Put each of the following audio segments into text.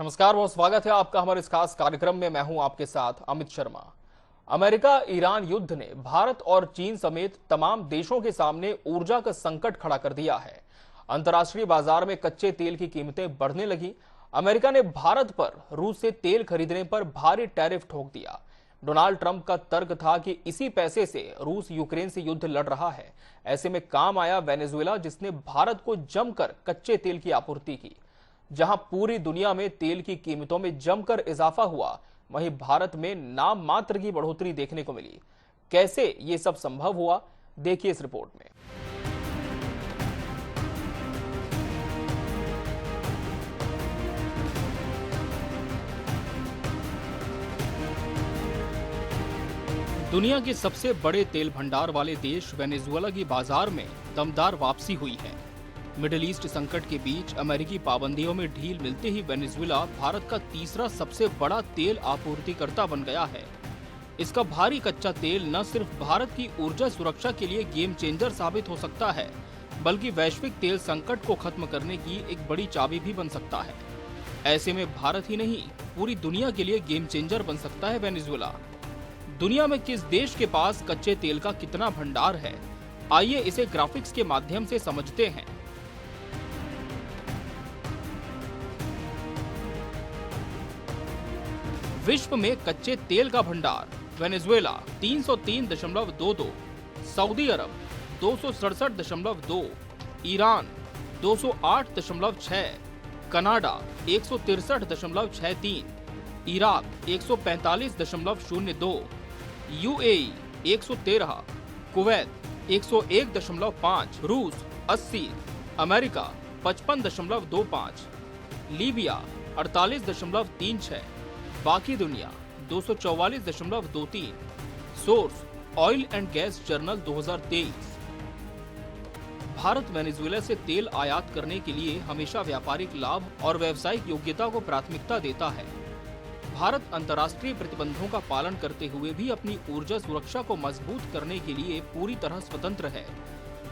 नमस्कार, बहुत स्वागत है आपका हमारे इस खास कार्यक्रम में। मैं हूं आपके साथ अमित शर्मा। अमेरिका ईरान युद्ध ने भारत और चीन समेत तमाम देशों के सामने ऊर्जा का संकट खड़ा कर दिया है। अंतर्राष्ट्रीय बाजार में कच्चे तेल की कीमतें बढ़ने लगी। अमेरिका ने भारत पर रूस से तेल खरीदने पर भारी टैरिफ ठोक दिया। डोनाल्ड ट्रंप का तर्क था कि इसी पैसे से रूस यूक्रेन से युद्ध लड़ रहा है। ऐसे में काम आया वेनेजुएला, जिसने भारत को जमकर कच्चे तेल की आपूर्ति की। जहां पूरी दुनिया में तेल की कीमतों में जमकर इजाफा हुआ, वहीं भारत में नाम मात्र की बढ़ोतरी देखने को मिली। कैसे ये सब संभव हुआ, देखिए इस रिपोर्ट में। दुनिया के सबसे बड़े तेल भंडार वाले देश वेनेजुएला की बाजार में दमदार वापसी हुई है। मिडिल ईस्ट संकट के बीच अमेरिकी पाबंदियों में ढील मिलते ही वेनेजुएला भारत का तीसरा सबसे बड़ा तेल आपूर्तिकर्ता बन गया है। इसका भारी कच्चा तेल न सिर्फ भारत की ऊर्जा सुरक्षा के लिए गेम चेंजर साबित हो सकता है, बल्कि वैश्विक तेल संकट को खत्म करने की एक बड़ी चाबी भी बन सकता है। ऐसे में भारत ही नहीं, पूरी दुनिया के लिए गेम चेंजर बन सकता है वेनेजुएला। दुनिया में किस देश के पास कच्चे तेल का कितना भंडार है, आइए इसे ग्राफिक्स के माध्यम से समझते हैं। विश्व में कच्चे तेल का भंडार: वेनेजुएला 303.22, सऊदी अरब 267.2, Iran 208.6, Canada 163.63, Iraq 145.02, UAE 113, Kuwait 101.5, रूस 80, अमेरिका 55.25, लीबिया 48.36, बाकी दुनिया 244.23। Source: oil and gas journal 2023। Bharat Venezuela से तेल आयात करने के लिए हमेशा व्यापारिक लाभ और व्यावसायिक योग्यता को प्राथमिकता देता है। भारत अंतर्राष्ट्रीय प्रतिबंधों का पालन करते हुए भी अपनी ऊर्जा सुरक्षा को मजबूत करने के लिए पूरी तरह स्वतंत्र है।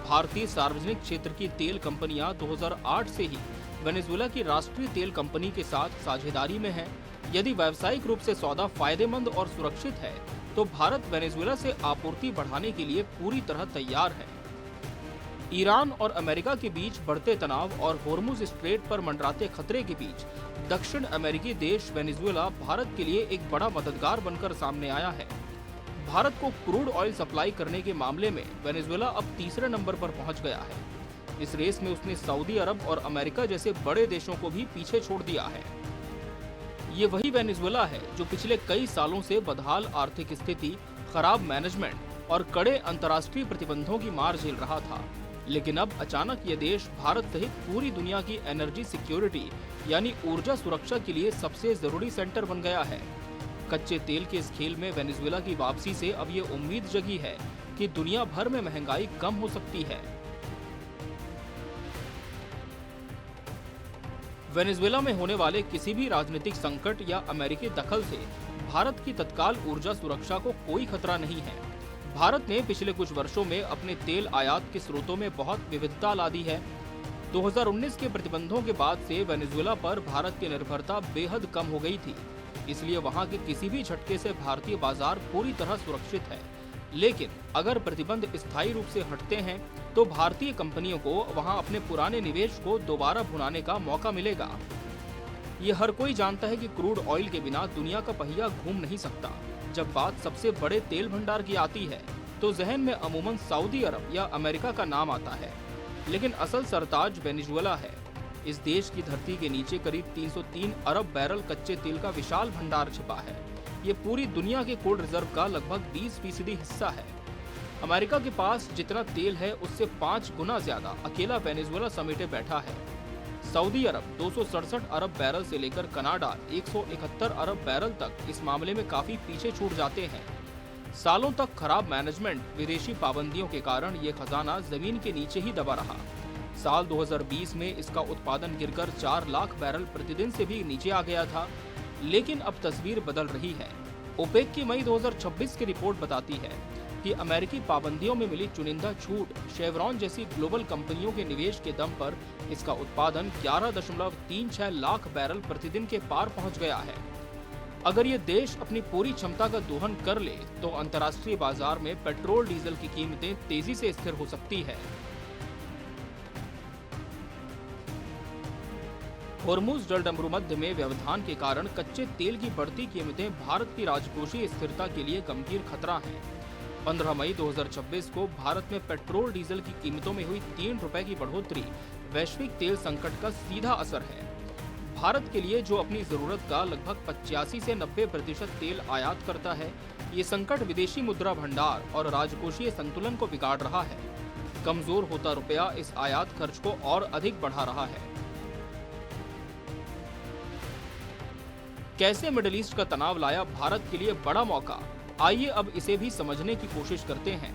भारतीय सार्वजनिक क्षेत्र की तेल कंपनियां 2008 से ही वेनेजुएला की राष्ट्रीय तेल कंपनी के साथ साझेदारी में हैं। यदि व्यावसायिक रूप से सौदा फायदेमंद और सुरक्षित है, तो भारत वेनेजुएला से आपूर्ति बढ़ाने के लिए पूरी तरह तैयार है। ईरान और अमेरिका के बीच बढ़ते तनाव और होर्मुज स्ट्रेट पर मंडराते खतरे के बीच दक्षिण अमेरिकी देश वेनेजुएला भारत के लिए एक बड़ा मददगार बनकर सामने आया है। भारत को क्रूड ऑयल सप्लाई करने के मामले में वेनेजुएला अब तीसरे नंबर पर पहुंच गया है। इस रेस में उसने सऊदी अरब और अमेरिका जैसे बड़े देशों को भी पीछे छोड़ दिया है। ये वही वेनेजुएला है जो पिछले कई सालों से बदहाल आर्थिक स्थिति, खराब मैनेजमेंट और कड़े अंतर्राष्ट्रीय प्रतिबंधों की मार झेल रहा था। लेकिन अब अचानक ये देश भारत सहित पूरी दुनिया की एनर्जी सिक्योरिटी यानी ऊर्जा सुरक्षा के लिए सबसे जरूरी सेंटर बन गया है। कच्चे तेल के इस खेल में वेनेजुएला की वापसी से अब ये उम्मीद जगी है कि दुनिया भर में महंगाई कम हो सकती है। वेनेजुएला में होने वाले किसी भी राजनीतिक संकट या अमेरिकी दखल से भारत की तत्काल ऊर्जा सुरक्षा को कोई खतरा नहीं है। भारत ने पिछले कुछ वर्षों में अपने तेल आयात के स्रोतों में बहुत विविधता ला दी है। 2019 के प्रतिबंधों के बाद से वेनेजुएला पर भारत की निर्भरता बेहद कम हो गई थी, इसलिए वहां के किसी भी झटके से भारतीय बाजार पूरी तरह सुरक्षित है। लेकिन अगर प्रतिबंध स्थायी रूप से हटते हैं, तो भारतीय कंपनियों को वहां अपने पुराने निवेश को दोबारा भुनाने का मौका मिलेगा। ये हर कोई जानता है कि क्रूड ऑयल के बिना दुनिया का पहिया घूम नहीं सकता। जब बात सबसे बड़े तेल भंडार की आती है, तो जहन में अमूमन सऊदी अरब या अमेरिका का नाम आता है, लेकिन असल सरताज वेनेजुएला है। इस देश की धरती के नीचे करीब 303 अरब बैरल कच्चे तेल का विशाल भंडार छिपा है। ये पूरी दुनिया के क्रूड रिजर्व का लगभग 20% हिस्सा है। अमेरिका के पास जितना तेल है, उससे 5 गुना ज्यादा अकेला वेनेजुएला समेटे बैठा है। सऊदी अरब 267 अरब बैरल से लेकर कनाडा 171 अरब बैरल तक इस मामले में काफी पीछे छूट जाते हैं। सालों तक खराब मैनेजमेंट, विदेशी पाबंदियों के कारण ये खजाना जमीन के नीचे ही दबा रहा। साल 2020 में इसका उत्पादन गिरकर 4 लाख बैरल प्रतिदिन से भी नीचे आ गया था। लेकिन अब तस्वीर बदल रही है। ओपेक की मई 2026 की रिपोर्ट बताती है कि अमेरिकी पाबंदियों में मिली चुनिंदा छूट शेवरॉन जैसी ग्लोबल कंपनियों के निवेश के दम पर इसका उत्पादन 11.36 लाख बैरल प्रतिदिन के पार पहुंच गया है। अगर ये देश अपनी पूरी क्षमता का दोहन कर ले तो अंतर्राष्ट्रीय बाजार में पेट्रोल डीजल की कीमतें तेजी से स्थिर हो सकती है। होर्मुज जलडमरू मध्य में व्यवधान के कारण कच्चे तेल की बढ़ती कीमतें भारत की राजकोषीय स्थिरता के लिए गंभीर खतरा हैं। 15 मई 2026 को भारत में पेट्रोल डीजल की कीमतों में हुई 3 रुपए की बढ़ोतरी वैश्विक तेल संकट का सीधा असर है। भारत के लिए जो अपनी जरूरत का लगभग 85 से 90% तेल आयात करता है, ये संकट विदेशी मुद्रा भंडार और राजकोषीय संतुलन को बिगाड़ रहा है। कमजोर होता रुपया इस आयात खर्च को और अधिक बढ़ा रहा है। कैसे मिडिल ईस्ट का तनाव लाया भारत के लिए बड़ा मौका, आइए अब इसे भी समझने की कोशिश करते हैं।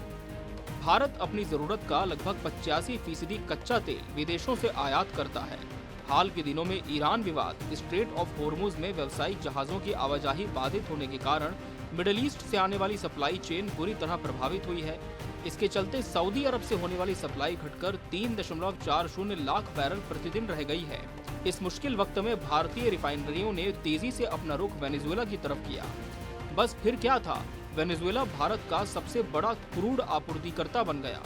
भारत अपनी जरूरत का लगभग 85% कच्चा तेल विदेशों से आयात करता है। हाल के दिनों में ईरान विवाद, स्ट्रेट ऑफ होर्मुज में व्यावसायिक जहाजों की आवाजाही बाधित होने के कारण मिडिल ईस्ट से आने वाली सप्लाई चेन बुरी तरह प्रभावित हुई है। इसके चलते सऊदी अरब से होने वाली सप्लाई घटकर 3.40 लाख बैरल प्रतिदिन रह गई है। इस मुश्किल वक्त में भारतीय रिफाइनरियों ने तेजी से अपना रुख वेनेजुएला की तरफ किया। बस फिर क्या था, वेनेजुएला भारत का सबसे बड़ा क्रूड आपूर्तिकर्ता बन गया।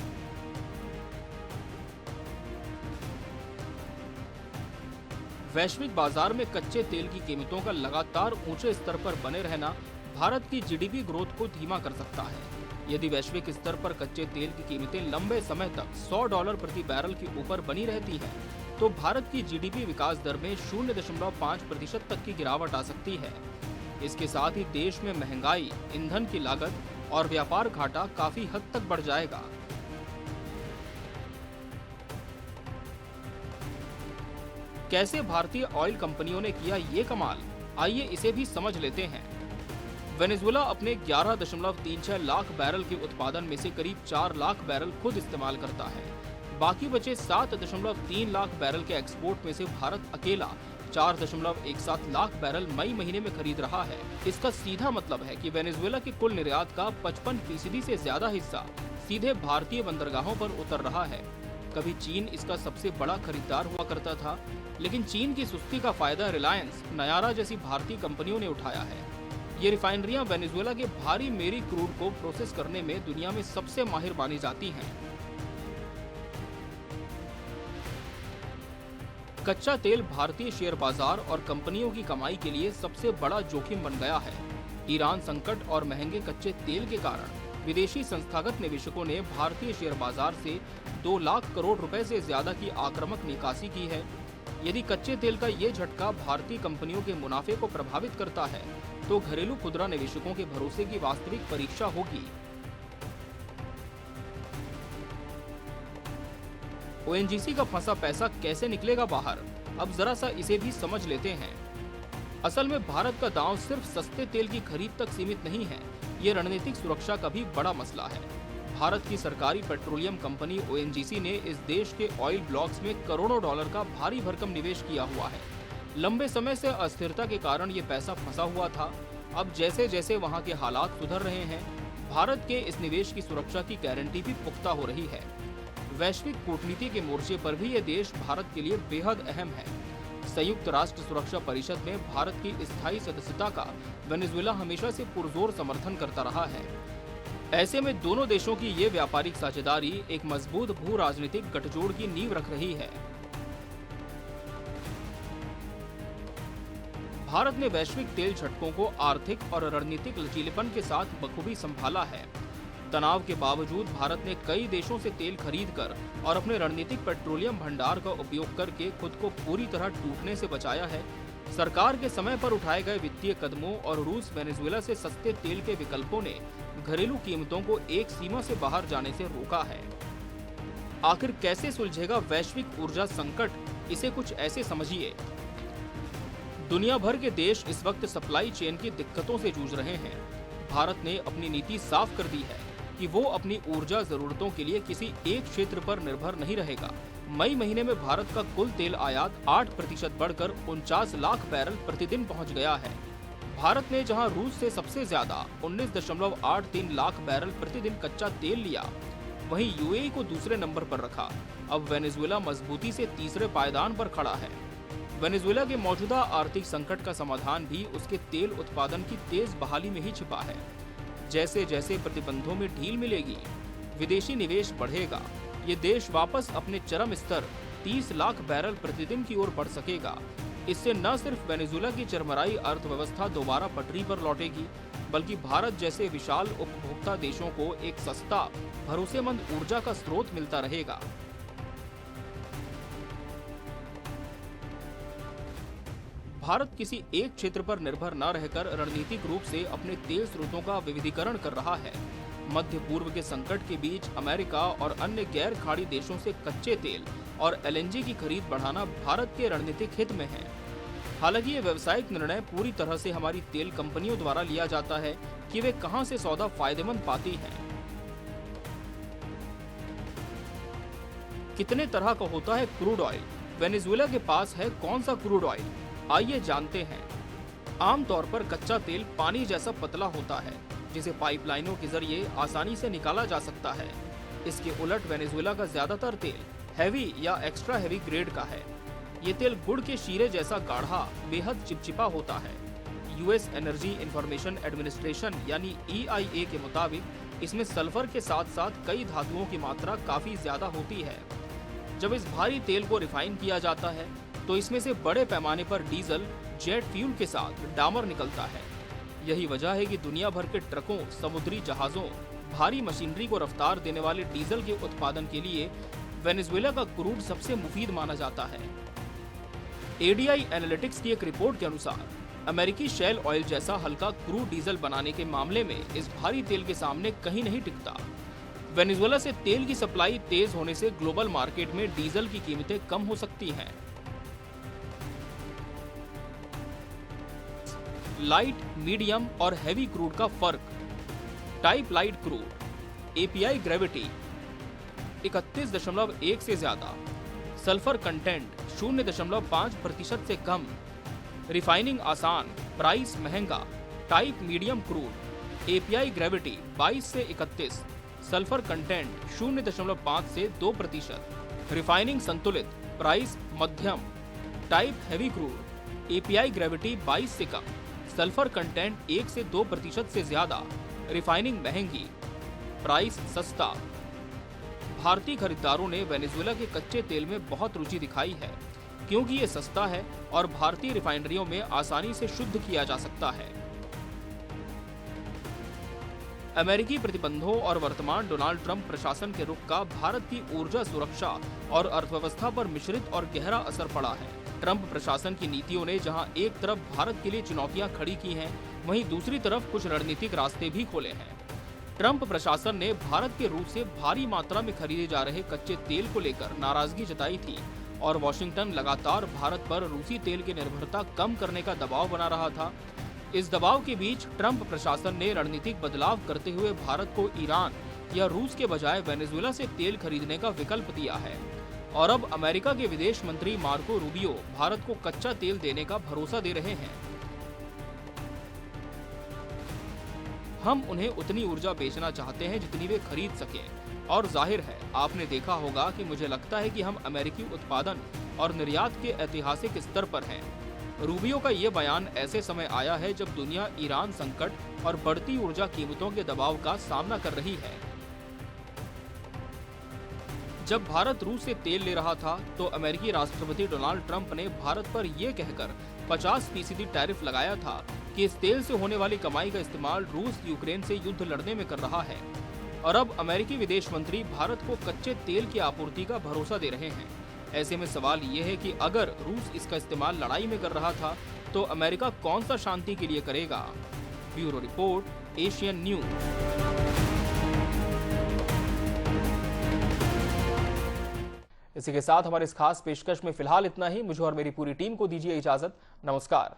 वैश्विक बाजार में कच्चे तेल की कीमतों का लगातार ऊंचे स्तर पर बने रहना भारत की जीडीपी ग्रोथ को धीमा कर सकता है। यदि वैश्विक स्तर पर कच्चे तेल की कीमतें लंबे समय तक $100 प्रति बैरल के ऊपर बनी रहती हैं, तो भारत की जीडीपी विकास दर में 0.5% तक की गिरावट आ सकती है। इसके साथ ही देश में महंगाई, ईंधन की लागत और व्यापार घाटा काफी हद तक बढ़ जाएगा। कैसे भारतीय ऑयल कंपनियों ने किया ये कमाल, आइए इसे भी समझ लेते हैं। वेनेजुएला अपने 11.36 लाख बैरल के उत्पादन में से करीब 4 लाख बैरल खुद इस्तेमाल करता है। बाकी बचे 7.3 लाख बैरल के एक्सपोर्ट में से भारत अकेला 4.17 लाख बैरल मई महीने में खरीद रहा है। इसका सीधा मतलब है कि वेनेजुएला के कुल निर्यात का 55% से ज्यादा हिस्सा सीधे भारतीय बंदरगाहों पर उतर रहा है। कभी चीन इसका सबसे बड़ा खरीदार हुआ करता था, लेकिन चीन की सुस्ती का फायदा रिलायंस, नयारा जैसी भारतीय कंपनियों ने उठाया है। ये रिफाइनरियां वेनेजुएला के भारी मेरी क्रूड को प्रोसेस करने में दुनिया में सबसे माहिर मानी जाती हैं। कच्चा तेल भारतीय शेयर बाजार और कंपनियों की कमाई के लिए सबसे बड़ा जोखिम बन गया है। ईरान संकट और महंगे कच्चे तेल के कारण विदेशी संस्थागत निवेशकों ने भारतीय शेयर बाजार से 2 लाख करोड़ रुपए से ज्यादा की आक्रामक निकासी की है। यदि कच्चे तेल का ये झटका भारतीय कंपनियों के मुनाफे को प्रभावित करता है, तो घरेलू खुदरा निवेशकों के भरोसे की वास्तविक परीक्षा होगी। ओएनजीसी का फंसा पैसा कैसे निकलेगा बाहर, अब जरा सा इसे भी समझ लेते हैं। असल में भारत का दांव सिर्फ सस्ते तेल की खरीद तक सीमित नहीं है, ये रणनीतिक सुरक्षा का भी बड़ा मसला है। भारत की सरकारी पेट्रोलियम कंपनी ओएनजीसी ने इस देश के ऑयल ब्लॉक्स में करोड़ों डॉलर का भारी भरकम निवेश किया हुआ है। लंबे समय से अस्थिरता के कारण ये पैसा फंसा हुआ था। अब जैसे जैसे वहाँ के हालात सुधर रहे हैं, भारत के इस निवेश की सुरक्षा की गारंटी भी पुख्ता हो रही है। वैश्विक कूटनीति के मोर्चे पर भी ये देश भारत के लिए बेहद अहम है। संयुक्त राष्ट्र सुरक्षा परिषद में भारत की स्थायी सदस्यता का वेनेजुएला हमेशा से पुरजोर समर्थन करता रहा है। ऐसे में दोनों देशों की ये व्यापारिक साझेदारी एक मजबूत भू राजनीतिक गठजोड़ की नींव रख रही है। भारत ने वैश्विक तेल झटकों को आर्थिक और रणनीतिक लचीलेपन के साथ बखूबी संभाला है। तनाव के बावजूद भारत ने कई देशों से तेल खरीदकर और अपने रणनीतिक पेट्रोलियम भंडार का उपयोग करके खुद को पूरी तरह टूटने से बचाया है। सरकार के समय पर उठाए गए वित्तीय कदमों और रूस वेनेजुएला से सस्ते तेल के विकल्पों ने घरेलू कीमतों को एक सीमा से बाहर जाने से रोका है। आखिर कैसे सुलझेगा वैश्विक ऊर्जा संकट, इसे कुछ ऐसे समझिए। दुनिया भर के देश इस वक्त सप्लाई चेन की दिक्कतों से जूझ रहे हैं। भारत ने अपनी नीति साफ कर दी है कि वो अपनी ऊर्जा जरूरतों के लिए किसी एक क्षेत्र पर निर्भर नहीं रहेगा। मई महीने में भारत का कुल तेल आयात 8% बढ़कर 49 लाख बैरल प्रतिदिन पहुंच गया है। भारत ने जहां रूस से सबसे ज्यादा 19.83 लाख बैरल प्रतिदिन कच्चा तेल लिया, वहीं यूएई को दूसरे नंबर पर रखा। अब वेनेजुएला मजबूती से तीसरे पायदान पर खड़ा है। वेनेजुएला के मौजूदा आर्थिक संकट का समाधान भी उसके तेल उत्पादन की तेज बहाली में ही छिपा है। जैसे जैसे प्रतिबंधों में ढील मिलेगी, विदेशी निवेश बढ़ेगा, ये देश वापस अपने चरम स्तर 30 लाख बैरल प्रतिदिन की ओर बढ़ सकेगा। इससे न सिर्फ वेनेजुएला की चरमराई अर्थव्यवस्था दोबारा पटरी पर लौटेगी, बल्कि भारत जैसे विशाल उपभोक्ता देशों को एक सस्ता, भरोसेमंद ऊर्जा का स्रोत मिलता रहेगा। भारत किसी एक क्षेत्र पर निर्भर न रहकर रणनीतिक रूप से अपने तेल स्रोतों का विविधीकरण कर रहा है। मध्य पूर्व के संकट के बीच अमेरिका और अन्य गैर खाड़ी देशों से कच्चे तेल और एलएनजी की खरीद बढ़ाना भारत के रणनीतिक हित में है। हालांकि ये व्यावसायिक निर्णय पूरी तरह से हमारी तेल कंपनियों द्वारा लिया जाता है कि वे कहां से सौदा फायदेमंद पाती हैं। कितने तरह का होता है क्रूड ऑयल? वेनेजुएला के पास है कौन सा क्रूड ऑयल? आइए जानते हैं। आमतौर पर कच्चा तेल पानी जैसा पतला होता है, जिसे पाइपलाइनों के जरिए आसानी से निकाला जा सकता है। इसके उलट वेनेजुएला का ज्यादातर तेल हैवी या एक्स्ट्रा हैवी ग्रेड का है। ये तेल गुड़ के शीरे जैसा गाढ़ा, बेहद चिपचिपा होता है। यूएस एनर्जी इंफॉर्मेशन एडमिनिस्ट्रेशन यानी EIA के मुताबिक इसमें सल्फर के साथ साथ कई धातुओं की मात्रा काफी ज्यादा होती है। जब इस भारी तेल को रिफाइन किया जाता है तो इसमें से बड़े पैमाने पर डीजल, जेट फ्यूल के साथ डामर निकलता है। यही वजह है कि दुनिया भर के ट्रकों, समुद्री जहाजों, भारी मशीनरी को रफ्तार देने वाले डीजल के उत्पादन के लिए वेनेजुएला का क्रूड सबसे मुफीद माना जाता है। ADI एनालिटिक्स की एक रिपोर्ट के अनुसार अमेरिकी शेल ऑयल जैसा हल्का क्रूड डीजल बनाने के मामले में इस भारी तेल के सामने कहीं नहीं टिकता। वेनेजुएला से तेल की सप्लाई तेज होने से ग्लोबल मार्केट में डीजल की कीमतें कम हो सकती हैं। लाइट, मीडियम और हैवी क्रूड का फर्क। Type light crude API gravity 31.1 से ज्यादा, सल्फर कंटेंट 0.5% से कम, रिफाइनिंग आसान, प्राइस महंगा। Type medium crude API gravity 22 से 31, सल्फर कंटेंट 0.5 से 2%, रिफाइनिंग संतुलित, प्राइस मध्यम। Type heavy crude API gravity 22 से कम, सल्फर कंटेंट 1 से 2% से ज्यादा, रिफाइनिंग महंगी, प्राइस सस्ता। भारतीय खरीदारों ने वेनेजुएला के कच्चे तेल में बहुत रुचि दिखाई है, क्योंकि ये सस्ता है और भारतीय रिफाइनरियों में आसानी से शुद्ध किया जा सकता है। अमेरिकी प्रतिबंधों और वर्तमान डोनाल्ड ट्रंप प्रशासन के रुख का भारत की ऊर्जा सुरक्षा और अर्थव्यवस्था पर मिश्रित और गहरा असर पड़ा है। ट्रंप प्रशासन की नीतियों ने जहां एक तरफ भारत के लिए चुनौतियां खड़ी की हैं, वहीं दूसरी तरफ कुछ रणनीतिक रास्ते भी खोले हैं। ट्रंप प्रशासन ने भारत के रूस से भारी मात्रा में खरीदे जा रहे कच्चे तेल को लेकर नाराजगी जताई थी और वॉशिंगटन लगातार भारत पर रूसी तेल की निर्भरता कम करने का दबाव बना रहा था। इस दबाव के बीच ट्रंप प्रशासन ने रणनीतिक बदलाव करते हुए भारत को ईरान या रूस के बजाय वेनेजुएला से तेल खरीदने का विकल्प दिया है और अब अमेरिका के विदेश मंत्री मार्को रूबियो भारत को कच्चा तेल देने का भरोसा दे रहे हैं। हम उन्हें उतनी ऊर्जा बेचना चाहते हैं जितनी वे खरीद सकें और जाहिर है आपने देखा होगा कि मुझे लगता है कि हम अमेरिकी उत्पादन और निर्यात के ऐतिहासिक स्तर पर हैं। रूबियो का ये बयान ऐसे समय आया है जब दुनिया ईरान संकट और बढ़ती ऊर्जा कीमतों के दबाव का सामना कर रही है। जब भारत रूस से तेल ले रहा था तो अमेरिकी राष्ट्रपति डोनाल्ड ट्रंप ने भारत पर यह कहकर 50% टैरिफ लगाया था कि इस तेल से होने वाली कमाई का इस्तेमाल रूस यूक्रेन से युद्ध लड़ने में कर रहा है और अब अमेरिकी विदेश मंत्री भारत को कच्चे तेल की आपूर्ति का भरोसा दे रहे हैं। ऐसे में सवाल ये है कि अगर रूस इसका इस्तेमाल लड़ाई में कर रहा था तो अमेरिका कौन सा शांति के लिए करेगा। Bureau report, Asian news. इसी के साथ हमारे इस खास पेशकश में फिलहाल इतना ही। मुझे और मेरी पूरी टीम को दीजिए इजाजत। नमस्कार।